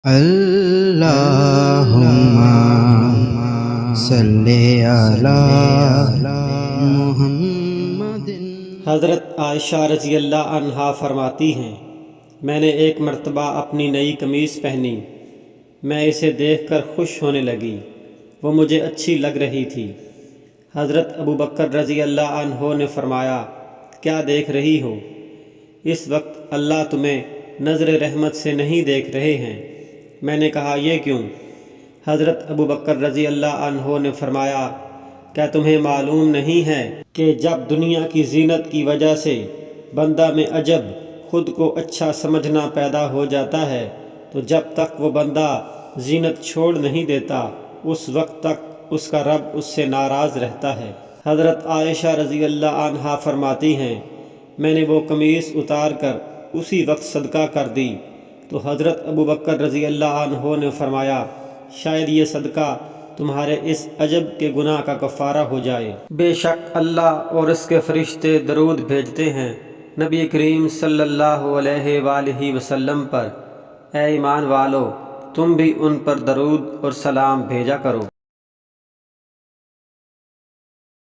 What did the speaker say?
اللہم صلی علی محمد۔ حضرت عائشہ رضی اللہ عنہا فرماتی ہیں، میں نے ایک مرتبہ اپنی نئی قمیص پہنی، میں اسے دیکھ کر خوش ہونے لگی، وہ مجھے اچھی لگ رہی تھی۔ حضرت ابوبکر رضی اللہ عنہ نے فرمایا، کیا دیکھ رہی ہو؟ اس وقت اللہ تمہیں نظر رحمت سے نہیں دیکھ رہے ہیں۔ میں نے کہا، یہ کیوں؟ حضرت ابوبکر رضی اللہ عنہ نے فرمایا، کیا تمہیں معلوم نہیں ہے کہ جب دنیا کی زینت کی وجہ سے بندہ میں عجب، خود کو اچھا سمجھنا پیدا ہو جاتا ہے تو جب تک وہ بندہ زینت چھوڑ نہیں دیتا اس وقت تک اس کا رب اس سے ناراض رہتا ہے۔ حضرت عائشہ رضی اللہ عنہا فرماتی ہیں، میں نے وہ قمیص اتار کر اسی وقت صدقہ کر دی تو حضرت ابوبکر رضی اللہ عنہ نے فرمایا، شاید یہ صدقہ تمہارے اس عجب کے گناہ کا کفارہ ہو جائے۔ بے شک اللہ اور اس کے فرشتے درود بھیجتے ہیں نبی کریم صلی اللہ علیہ وآلہ وسلم پر۔ اے ایمان والو، تم بھی ان پر درود اور سلام بھیجا کرو۔